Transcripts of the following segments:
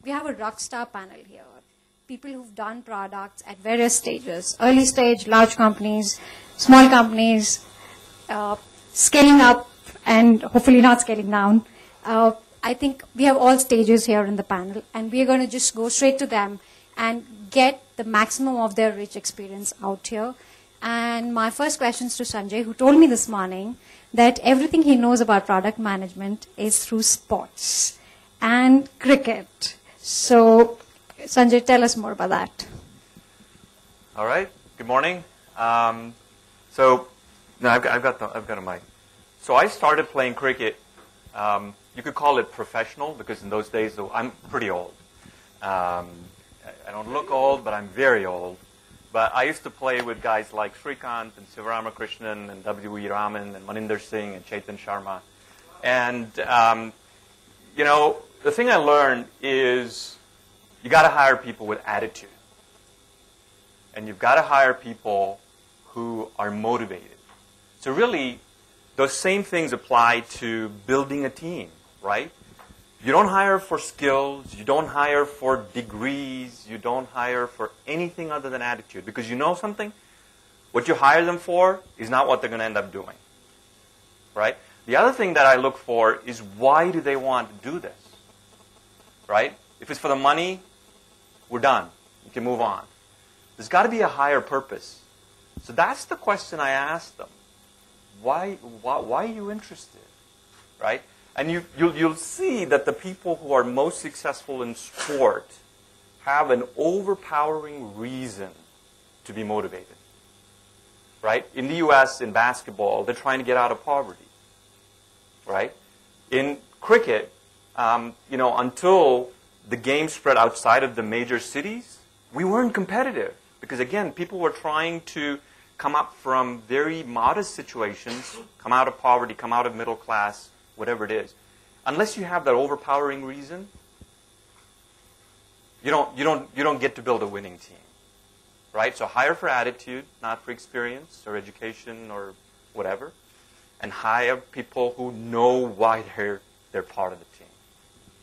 we have a rock star panel here. People who've done products at various stages, early stage, large companies, small companies, scaling up and hopefully not scaling down. I think we have all stages here in the panel, and we are going to just go straight to them and get the maximum of their rich experience out here. And my first question is to Sanjay, who told me this morning that everything he knows about product management is through sports and cricket. So, Sanjay, tell us more about that. All right. Good morning. I've got a mic. So I started playing cricket. You could call it professional because in those days, I'm pretty old. I don't look old, but I'm very old. But I used to play with guys like Srikanth and Krishnan and W.E. Raman and Maninder Singh and Chetan Sharma. And, the thing I learned is you got to hire people with attitude. And you've got to hire people who are motivated. So really, those same things apply to building a team, right? You don't hire for skills, you don't hire for degrees, you don't hire for anything other than attitude. Because you know something? What you hire them for is not what they're going to end up doing, right? The other thing that I look for is why do they want to do this, right? If it's for the money, we're done. You can move on. There's got to be a higher purpose. So that's the question I asked them. Why are you interested, right? And you'll see that the people who are most successful in sport have an overpowering reason to be motivated, right? In the U.S., in basketball, they're trying to get out of poverty, right? In cricket, until the game spread outside of the major cities, we weren't competitive because, again, people were trying to come up from very modest situations, come out of poverty, come out of middle class, whatever it is. Unless you have that overpowering reason, you don't get to build a winning team, right? So hire for attitude, not for experience or education or whatever, and hire people who know why they're part of the team.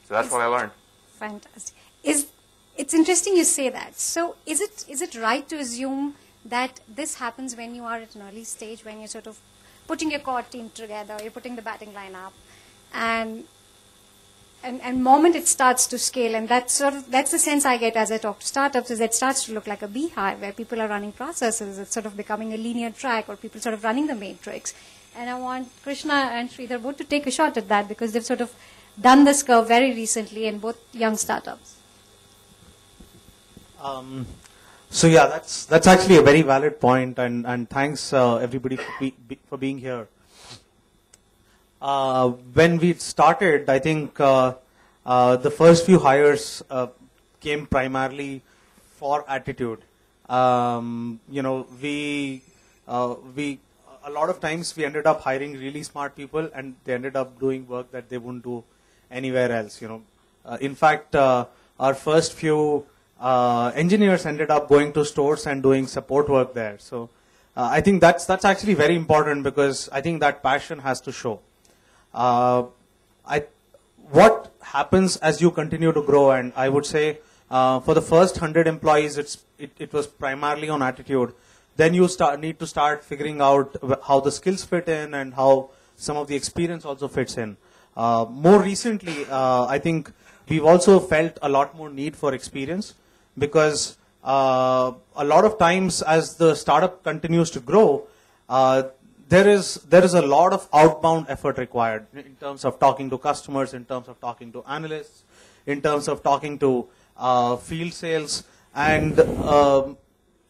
So that's what I learned. Fantastic. It's interesting you say that. So is it right to assume that this happens when you are at an early stage, when you're sort of putting your core team together, you're putting the batting line up, and moment it starts to scale, and that's the sense I get as I talk to startups, is that it starts to look like a beehive where people are running processes. It's sort of becoming a linear track, or people sort of running the matrix. And I want Krishna and Sridhar both to take a shot at that because they've sort of done this curve very recently in both young startups. So yeah, that's actually a very valid point, and thanks everybody for being here. When we started, I think the first few hires came primarily for attitude. We a lot of times we ended up hiring really smart people, and they ended up doing work that they wouldn't do anywhere else. In fact, our first few engineers ended up going to stores and doing support work there. So I think that's actually very important because I think that passion has to show. What happens as you continue to grow, and I would say for the first 100 employees, it was primarily on attitude. Then you need to start figuring out how the skills fit in and how some of the experience also fits in. More recently, I think we've also felt a lot more need for experience because a lot of times as the startup continues to grow, there is a lot of outbound effort required in terms of talking to customers, in terms of talking to analysts, in terms of talking to field sales, and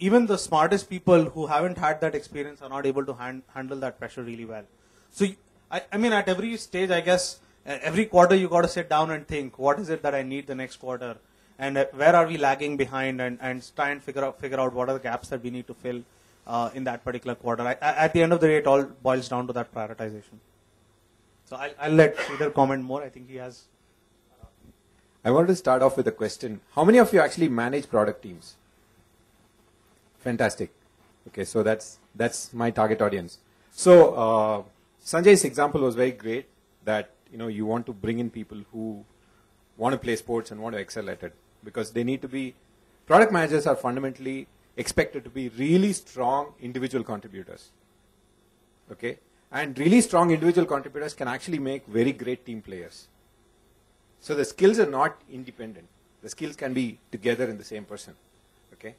even the smartest people who haven't had that experience are not able to handle that pressure really well. So, I mean, at every stage, I guess, every quarter you got to sit down and think, what is it that I need the next quarter? And where are we lagging behind, and try and figure out what are the gaps that we need to fill in that particular quarter. At the end of the day, it all boils down to that prioritization. So I'll let Sridhar comment more. I think he has. I wanted to start off with a question. How many of you actually manage product teams? Fantastic. Okay, so that's my target audience. So Sanjay's example was very great. That you want to bring in people who want to play sports and want to excel at it, because they need to be, product managers are fundamentally expected to be really strong individual contributors. Okay? And really strong individual contributors can actually make very great team players. So the skills are not independent. The skills can be together in the same person. Okay?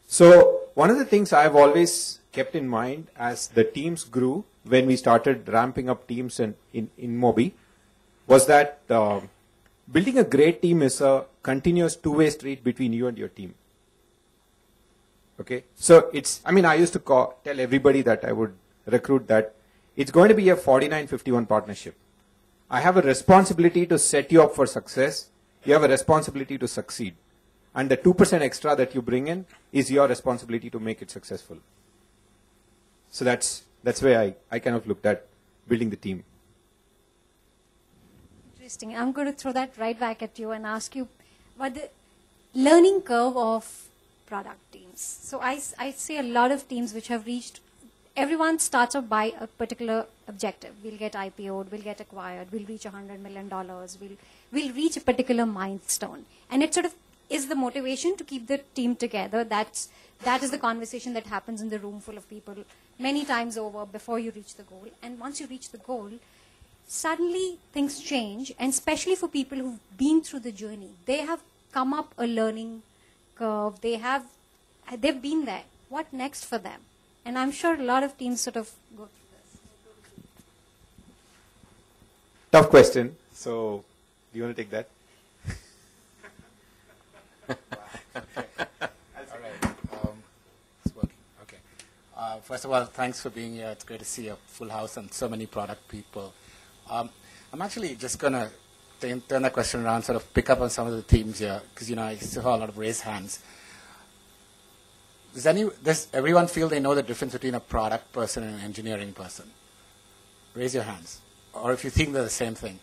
So one of the things I've always kept in mind as the teams grew, when we started ramping up teams in Mobi, was that building a great team is a continuous two-way street between you and your team. Okay? So it's, I mean, I used to tell everybody that I would recruit that it's going to be a 49-51 partnership. I have a responsibility to set you up for success. You have a responsibility to succeed. And the 2% extra that you bring in is your responsibility to make it successful. So that's where I kind of looked at building the team. Interesting. I'm going to throw that right back at you and ask you about the learning curve of product teams. So I see a lot of teams which have reached, everyone starts off by a particular objective. We'll get IPO'd, we'll get acquired, we'll reach $100 million, we'll reach a particular milestone. And it sort of is the motivation to keep the team together. That is the conversation that happens in the room full of people many times over before you reach the goal. And once you reach the goal, suddenly things change, and especially for people who've been through the journey. They have come up a learning curve. They've been there. What next for them? And I'm sure a lot of teams sort of go through this. Tough question. So, do you want to take that? All right. It's working. Okay. First of all, thanks for being here. It's great to see a full house and so many product people. I'm actually just going to turn that question around, sort of pick up on some of the themes here, because, I saw a lot of raised hands. Does everyone feel they know the difference between a product person and an engineering person? Raise your hands. Or if you think they're the same thing.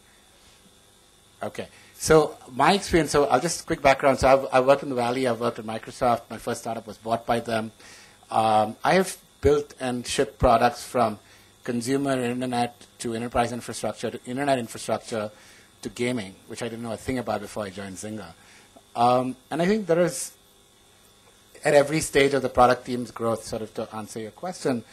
Okay. So my experience, so I'll just quick background. So I've worked in the Valley. I've worked at Microsoft. My first startup was bought by them. I have built and shipped products from consumer internet to enterprise infrastructure to internet infrastructure to gaming, which I didn't know a thing about before I joined Zynga. And I think there is, at every stage of the product team's growth, sort of to answer your question,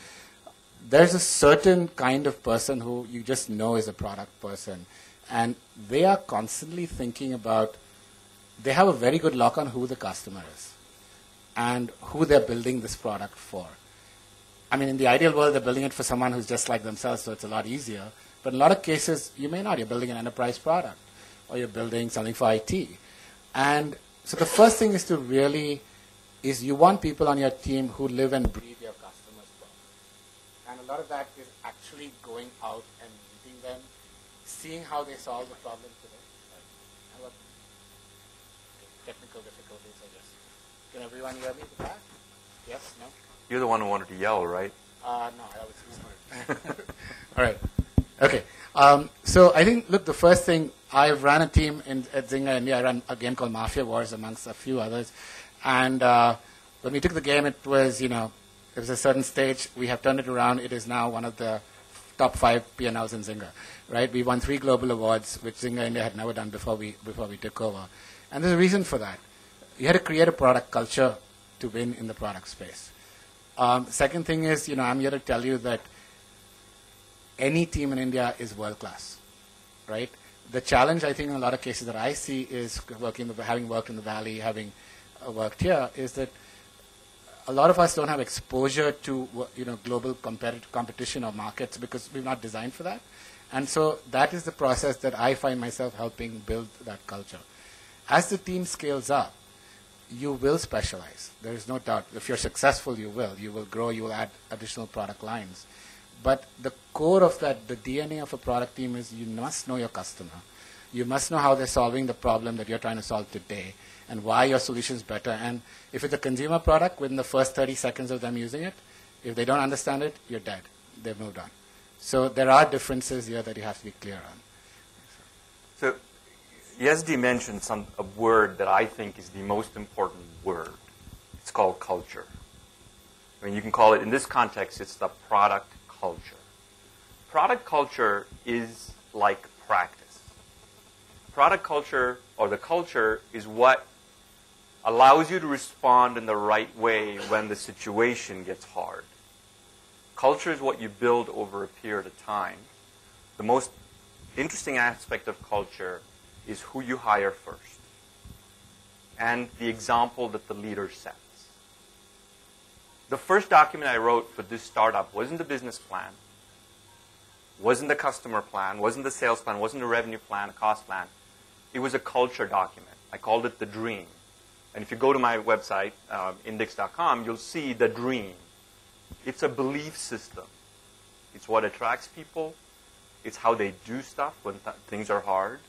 there's a certain kind of person who you just know is a product person. And they are constantly thinking about, they have a very good lock on who the customer is and who they're building this product for. I mean, in the ideal world, they're building it for someone who's just like themselves, so it's a lot easier. But in a lot of cases, you may not. You're building an enterprise product, or you're building something for IT. And so the first thing is you want people on your team who live and breathe your customers' problem. And a lot of that is actually going out and meeting them, seeing how they solve the problem today. How about technical difficulties, I guess. Can everyone hear me at the back? Yes? No? You're the one who wanted to yell, right? No, I was whispered. All right. Okay. So I think, look, the first thing, I've run a team at Zynga India. I ran a game called Mafia Wars amongst a few others. And when we took the game, it was, it was a certain stage. We have turned it around. It is now one of the top 5 P&Ls in Zynga, right? We won 3 global awards, which Zynga India had never done before we took over. And there's a reason for that. You had to create a product culture to win in the product space. Second thing is, I'm here to tell you that any team in India is world-class, right? The challenge, I think, in a lot of cases that I see is having worked in the Valley, having worked here, is that a lot of us don't have exposure to, global competition or markets because we've not designed for that. And so that is the process that I find myself helping build that culture. As the team scales up, you will specialize. There is no doubt. If you're successful, you will. You will grow. You will add additional product lines. But the core of that, the DNA of a product team is you must know your customer. You must know how they're solving the problem that you're trying to solve today and why your solution is better. And if it's a consumer product, within the first 30 seconds of them using it, if they don't understand it, you're dead. They've moved on. So there are differences here that you have to be clear on. So Yezdi mentioned a word that I think is the most important word. It's called culture. I mean, you can call it, in this context, it's the product culture. Product culture is like practice. Product culture or the culture is what allows you to respond in the right way when the situation gets hard. Culture is what you build over a period of time. The most interesting aspect of culture is who you hire first and the example that the leader sets. The first document I wrote for this startup wasn't the business plan, wasn't the customer plan, wasn't the sales plan, wasn't the revenue plan, a cost plan. It was a culture document. I called it the dream. And if you go to my website, index.com, you'll see the dream. It's a belief system. It's what attracts people. It's how they do stuff when things are hard.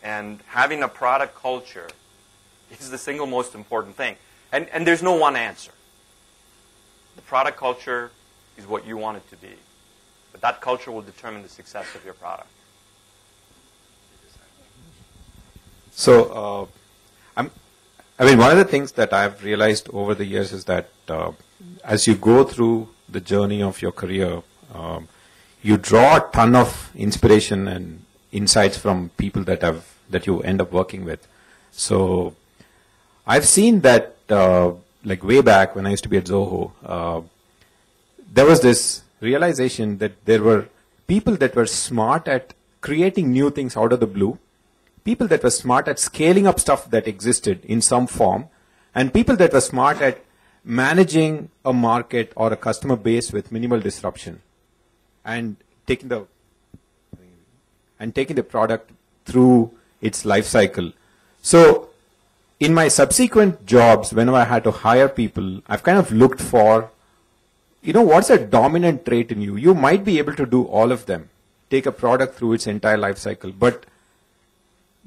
And having a product culture is the single most important thing. And there's no one answer. The product culture is what you want it to be. But that culture will determine the success of your product. So, one of the things that I've realized over the years is that as you go through the journey of your career, you draw a ton of inspiration and insights from people that you end up working with. So, I've seen that like way back when I used to be at Zoho, there was this realization that there were people that were smart at creating new things out of the blue, people that were smart at scaling up stuff that existed in some form, and people that were smart at managing a market or a customer base with minimal disruption and taking the product through its life cycle. So in my subsequent jobs, whenever I had to hire people, I've kind of looked for, what's a dominant trait in you? You might be able to do all of them, take a product through its entire life cycle, but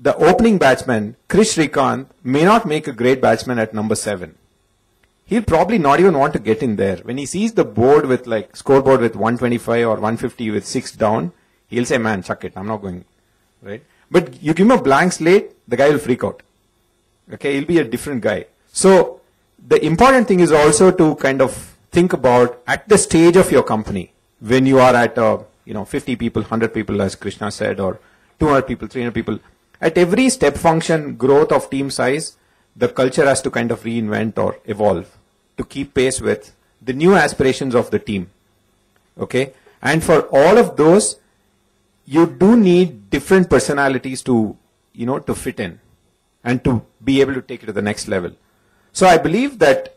the opening batsman, Krish Srikanth, may not make a great batsman at number 7. He'll probably not even want to get in there. When he sees the board with scoreboard with 125 or 150 with 6 down, he'll say, man, chuck it, I'm not going, right? But you give him a blank slate, the guy will freak out. Okay, he'll be a different guy. So the important thing is also to kind of think about at the stage of your company, when you are at 50 people, 100 people, as Krishna said, or 200 people, 300 people. At every step function growth of team size, the culture has to kind of reinvent or evolve to keep pace with the new aspirations of the team. Okay? And for all of those, you do need different personalities to fit in and to be able to take it to the next level. So I believe that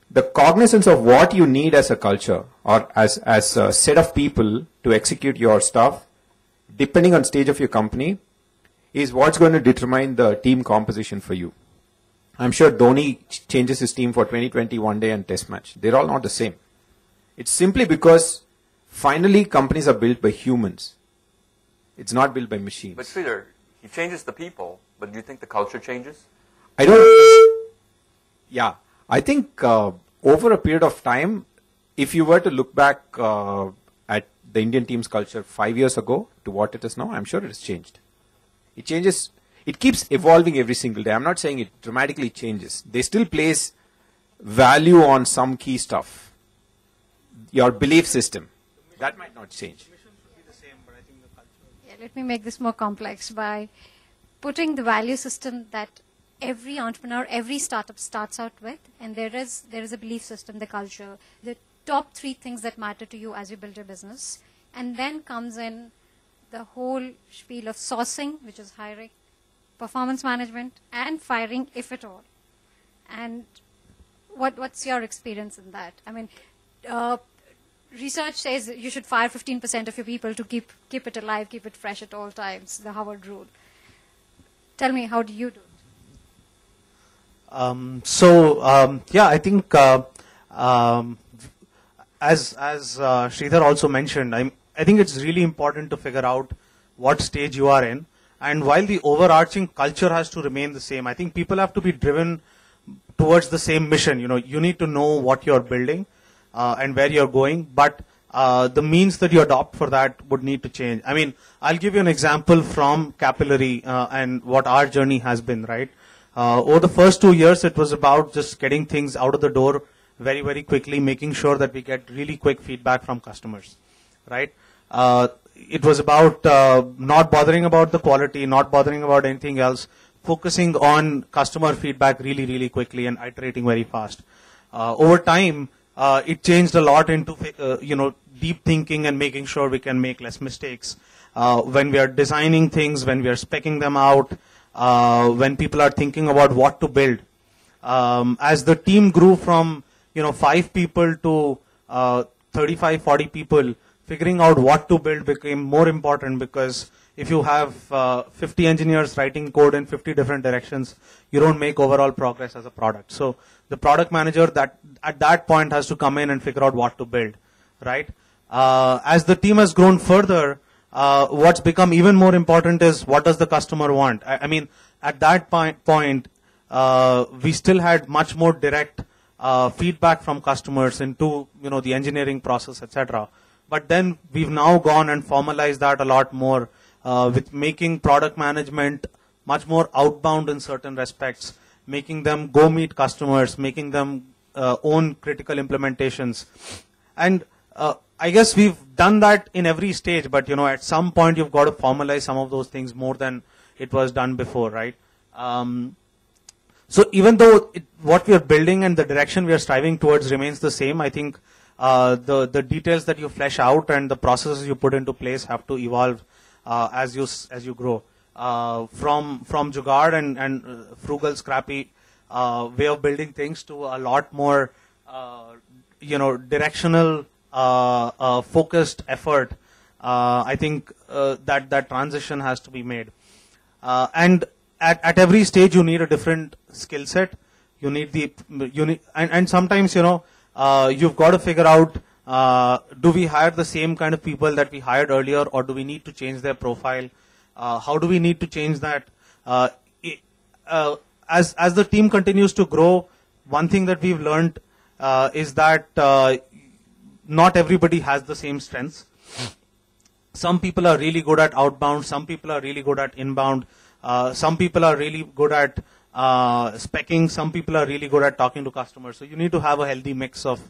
the cognizance of what you need as a culture or as a set of people to execute your stuff, depending on stage of your company, is what's going to determine the team composition for you. I'm sure Dhoni changes his team for 2020 one day and test match. They're all not the same. It's simply because finally companies are built by humans. It's not built by machines. But Sridhar, he changes the people, but do you think the culture changes? I don't. Yeah. I think over a period of time, if you were to look back at the Indian team's culture 5 years ago to what it is now, I'm sure it has changed. It changes. It keeps evolving every single day. I'm not saying it dramatically changes. They still place value on some key stuff. Your belief system. That might not change. Yeah, let me make this more complex by putting the value system that every entrepreneur, every startup starts out with, and there is a belief system, the culture, the top 3 things that matter to you as you build your business, and then comes in the whole spiel of sourcing, which is hiring, performance management, and firing, if at all. And what's your experience in that? I mean, research says you should fire 15% of your people to keep it alive, keep it fresh at all times, the Howard rule. Tell me, how do you do it? I think as Sridhar also mentioned, I think it's really important to figure out what stage you are in. And while the overarching culture has to remain the same, I think people have to be driven towards the same mission. You need to know what you're building and where you're going, but the means that you adopt for that would need to change. I mean, I'll give you an example from Capillary and what our journey has been, right? Over the first 2 years, it was about just getting things out of the door very, very quickly, making sure that we get really quick feedback from customers, right? It was about not bothering about the quality, not bothering about anything else, focusing on customer feedback really, really quickly and iterating very fast. Over time, it changed a lot into deep thinking and making sure we can make less mistakes. When we are designing things, when we are speccing them out, when people are thinking about what to build. As the team grew from 5 people to 35, 40 people, figuring out what to build became more important, because if you have 50 engineers writing code in 50 different directions, you don't make overall progress as a product. So the product manager that at that point has to come in and figure out what to build, right? As the team has grown further, what's become even more important is what does the customer want. I mean, at that point, we still had much more direct feedback from customers into the engineering process, etc. But then we've now gone and formalized that a lot more with making product management much more outbound in certain respects, making them go meet customers, making them own critical implementations. And I guess we've done that in every stage, but at some point you've got to formalize some of those things more than it was done before, right? So even though what we are building and the direction we are striving towards remains the same, I think the details that you flesh out and the processes you put into place have to evolve as you grow. From Jugaad and frugal, scrappy way of building things to a lot more directional, focused effort. I think that transition has to be made. And at every stage, you need a different skill set. You need and sometimes you've got to figure out, do we hire the same kind of people that we hired earlier, or do we need to change their profile? How do we need to change that? As the team continues to grow, one thing that we've learned is that not everybody has the same strengths. Some people are really good at outbound. Some people are really good at inbound. Some people are really good at speccing. Some people are really good at talking to customers. So you need to have a healthy mix of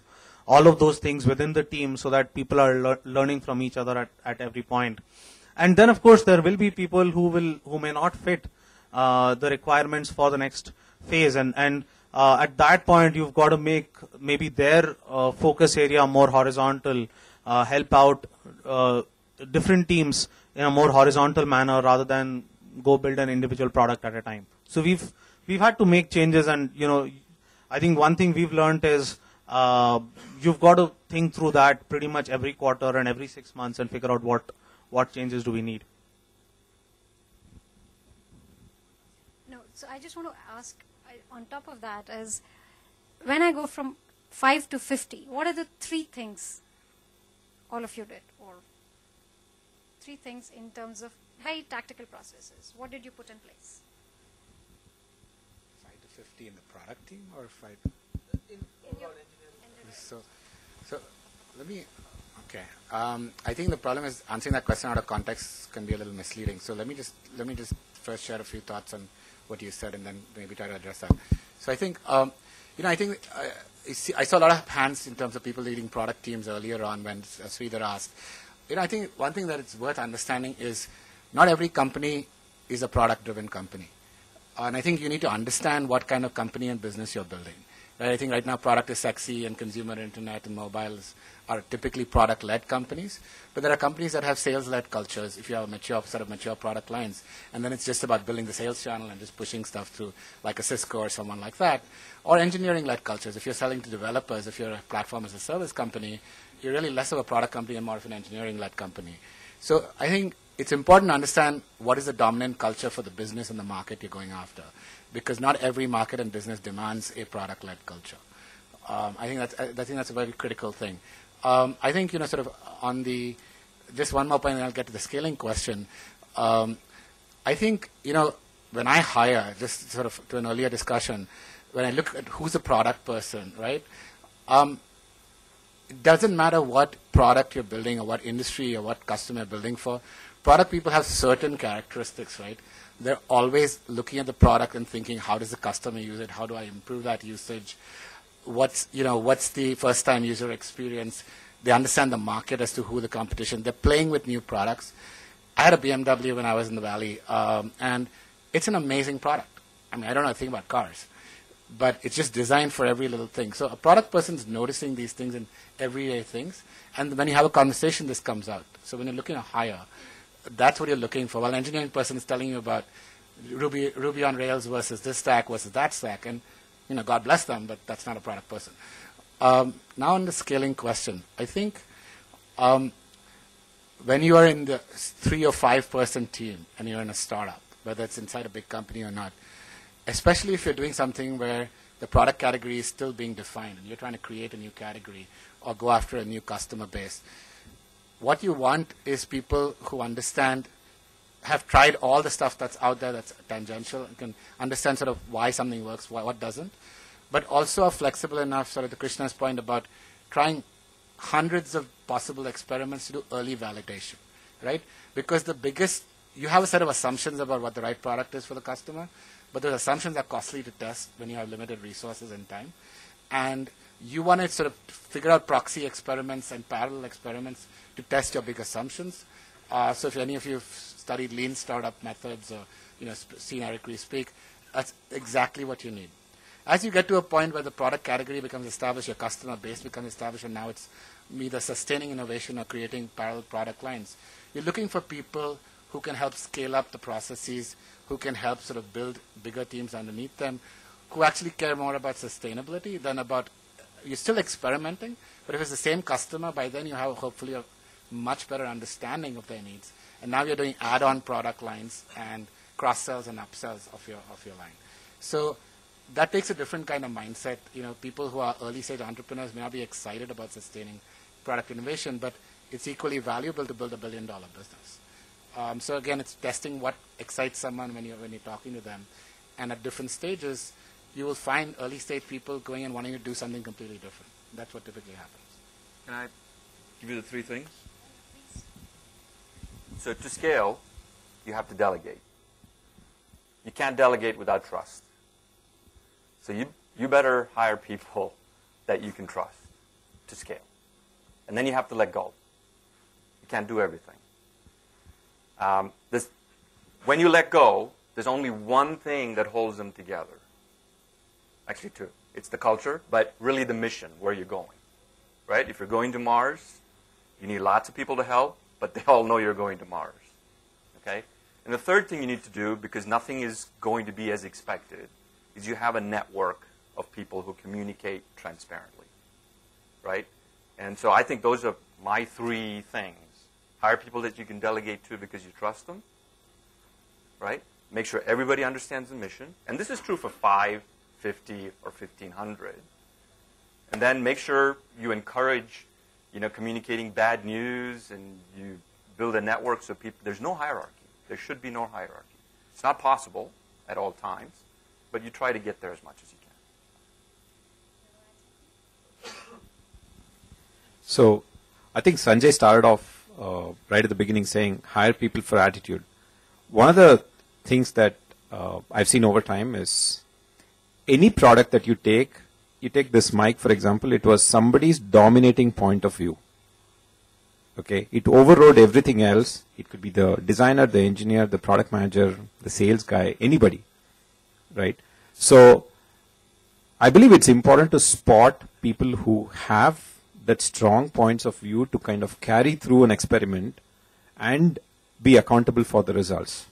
all of those things within the team so that people are learning from each other at every point. And then, of course, there will be people who may not fit the requirements for the next phase. And at that point, you've got to make maybe their focus area more horizontal, help out different teams in a more horizontal manner rather than go build an individual product at a time. So we've had to make changes, and I think one thing we've learned is you've got to think through that pretty much every quarter and every 6 months and figure out what changes do we need. No, so I just want to ask, on top of that, is when I go from 5 to 50, what are the 3 things all of you did, or 3 things in terms of very tactical processes? What did you put in place? 5 to 50 in the product team, or 5? In your So let me. Okay. I think the problem is answering that question out of context can be a little misleading. So let me just first share a few thoughts on what you said, and then maybe try to address that. So I think I saw a lot of hands in terms of people leading product teams earlier on when Sridhar asked. I think one thing that it's worth understanding is not every company is a product-driven company. And I think you need to understand what kind of company and business you're building. Right? I think right now product is sexy, and consumer internet and mobiles are typically product-led companies. But there are companies that have sales-led cultures if you have a mature product lines. And then it's just about building the sales channel and just pushing stuff through, like a Cisco or someone like that. Or engineering-led cultures. If you're selling to developers, if you're a platform as a service company, you're really less of a product company and more of an engineering-led company. So I think it's important to understand what is the dominant culture for the business and the market you're going after, because not every market and business demands a product-led culture. I think that's a very critical thing. I think sort of on the just one more point, and I'll get to the scaling question. I think when I hire, just sort of to an earlier discussion, when I look at who's a product person, right? It doesn't matter what product you're building or what industry or what customer you're building for. Product people have certain characteristics, right? They're always looking at the product and thinking, how does the customer use it? How do I improve that usage? What's the first-time user experience? They understand the market as to who the competition. They're playing with new products. I had a BMW when I was in the Valley, and it's an amazing product. I mean, I don't know anything about cars, but it's just designed for every little thing. So a product person's noticing these things in everyday things, and when you have a conversation, this comes out. So when you're looking to hire, that's what you're looking for. While an engineering person is telling you about Ruby on Rails versus this stack versus that stack, and God bless them, but that's not a product person. Now on the scaling question, I think when you are in the 3 or 5 person team and you're in a startup, whether it's inside a big company or not, especially if you're doing something where the product category is still being defined and you're trying to create a new category or go after a new customer base, what you want is people who understand, have tried all the stuff that's out there that's tangential, and can understand sort of why something works, what doesn't, but also are flexible enough, sort of to Krishna's point about trying hundreds of possible experiments to do early validation, right? Because you have a set of assumptions about what the right product is for the customer, but those assumptions are costly to test when you have limited resources and time. And you want to sort of figure out proxy experiments and parallel experiments to test your big assumptions. So if any of you have studied lean startup methods or seen Eric Ries speak, that's exactly what you need. As you get to a point where the product category becomes established, your customer base becomes established, and now it's either sustaining innovation or creating parallel product lines, you're looking for people who can help scale up the processes, who can help sort of build bigger teams underneath them, who actually care more about sustainability than about, you're still experimenting, but if it's the same customer, by then you have hopefully a much better understanding of their needs. And now you're doing add-on product lines and cross-sells and upsells of your line. So that takes a different kind of mindset. People who are early-stage entrepreneurs may not be excited about sustaining product innovation, but it's equally valuable to build a billion-dollar business. So again, it's testing what excites someone when you're talking to them. And at different stages, you will find early-stage people going and wanting to do something completely different. That's what typically happens. Can I give you the 3 things? So to scale, you have to delegate. You can't delegate without trust. So you better hire people that you can trust to scale. And then you have to let go. You can't do everything. When you let go, there's only one thing that holds them together. Actually 2. It's the culture, but really the mission, where you're going. Right? If you're going to Mars, you need lots of people to help, but they all know you're going to Mars. Okay? And the third thing you need to do, because nothing is going to be as expected, is you have a network of people who communicate transparently. Right? And so I think those are my 3 things. Hire people that you can delegate to because you trust them. Right? Make sure everybody understands the mission. And this is true for 5, 50, or 1,500. And then make sure you encourage, communicating bad news, and you build a network so there's no hierarchy. There should be no hierarchy. It's not possible at all times, but you try to get there as much as you can. So I think Sanjay started off right at the beginning saying hire people for attitude. One of the things that I've seen over time is any product that you take this mic, for example, it was somebody's dominating point of view. Okay, it overrode everything else. It could be the designer, the engineer, the product manager, the sales guy, anybody, right? So I believe it's important to spot people who have that strong points of view to kind of carry through an experiment and be accountable for the results.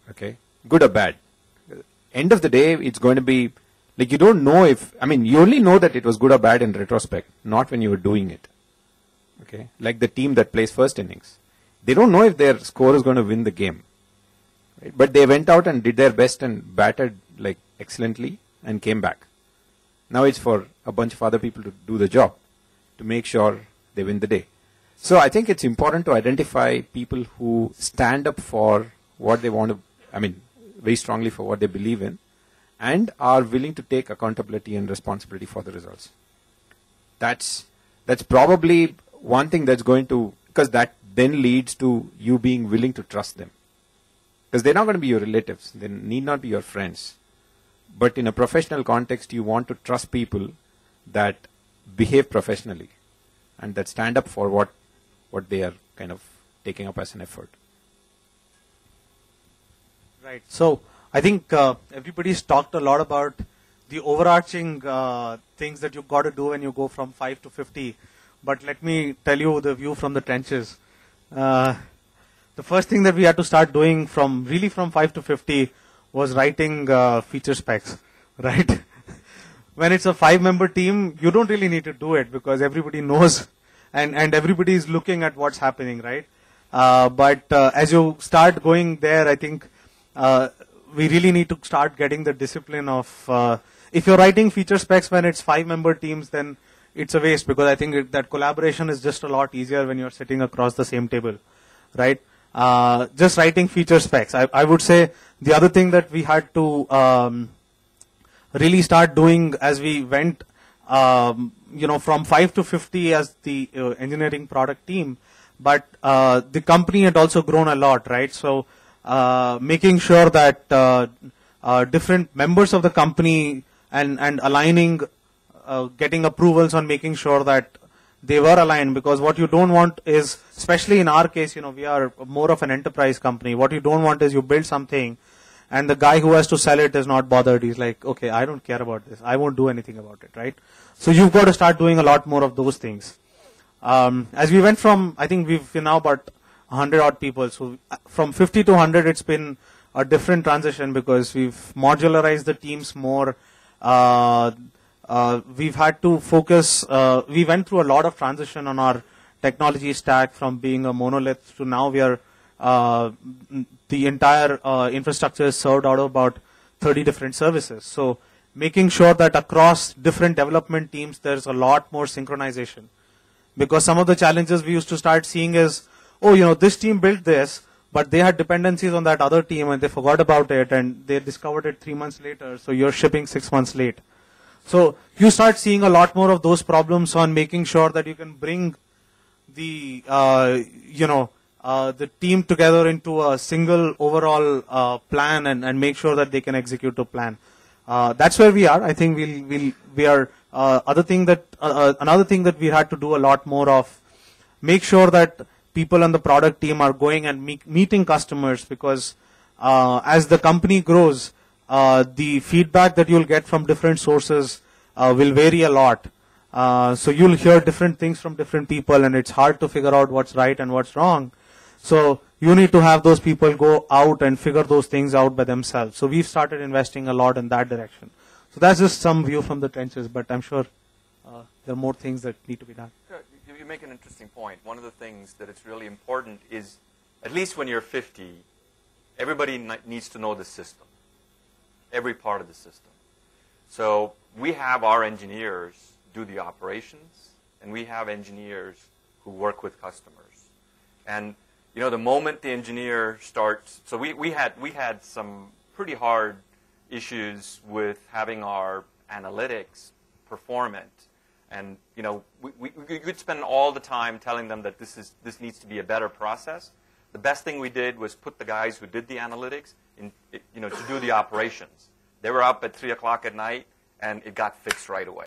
Okay, good or bad. End of the day, it's going to be like you don't know you only know that it was good or bad in retrospect, not when you were doing it. Okay, like the team that plays first innings. They don't know if their score is going to win the game. Right? But they went out and did their best and batted like excellently and came back. Now it's for a bunch of other people to do the job, to make sure they win the day. So I think it's important to identify people who stand up for what they want to, very strongly for what they believe in, and are willing to take accountability and responsibility for the results. That's probably one thing that's going to, because that then leads to you being willing to trust them. Because they're not going to be your relatives. They need not be your friends. But in a professional context, you want to trust people that behave professionally and that stand up for what they are kind of taking up as an effort. Right. So I think everybody's talked a lot about the overarching things that you've got to do when you go from 5 to 50. But let me tell you the view from the trenches. The first thing that we had to start doing from 5 to 50 was writing feature specs, right? When it's a 5-member team, you don't really need to do it because everybody knows and everybody is looking at what's happening, right? But as you start going there, I think we really need to start getting the discipline of if you're writing feature specs when it's 5-member teams, then it's a waste because I think that collaboration is just a lot easier when you're sitting across the same table, right? Just writing feature specs. I would say the other thing that we had to really start doing as we went, from 5 to 50 as the engineering product team, but the company had also grown a lot, right? So making sure that different members of the company and aligning, getting approvals on making sure that they were aligned, because what you don't want is, especially in our case, we are more of an enterprise company. What you don't want is you build something and the guy who has to sell it is not bothered. He's like, okay, I don't care about this. I won't do anything about it, right? So you've got to start doing a lot more of those things. As we went from, I think we're now about 100 odd people. So from 50 to 100, it's been a different transition because we've modularized the teams more. We've had to focus, we went through a lot of transition on our technology stack from being a monolith to now we are, the entire infrastructure is served out of about 30 different services. So making sure that across different development teams, there's a lot more synchronization. Because some of the challenges we used to start seeing is, this team built this, but they had dependencies on that other team and they forgot about it and they discovered it 3 months later, so you're shipping 6 months late. So you start seeing a lot more of those problems on making sure that you can bring the, the team together into a single overall plan and make sure that they can execute a plan. That's where we are. I think we are. Another thing that we had to do a lot more of, make sure that people on the product team are going and meeting customers, because as the company grows, the feedback that you'll get from different sources will vary a lot. So you'll hear different things from different people, and it's hard to figure out what's right and what's wrong. So you need to have those people go out and figure those things out by themselves. So we've started investing a lot in that direction. So that's just some view from the trenches, but I'm sure there are more things that need to be done. You make an interesting point. One of the things that it's really important is, at least when you're 50, everybody needs to know the system, every part of the system. So we have our engineers do the operations, and we have engineers who work with customers. And the moment the engineer starts, so we had some pretty hard issues with having our analytics performant, and we could spend all the time telling them that this needs to be a better process. The best thing we did was put the guys who did the analytics in, to do the operations. They were up at 3 o'clock at night, and it got fixed right away.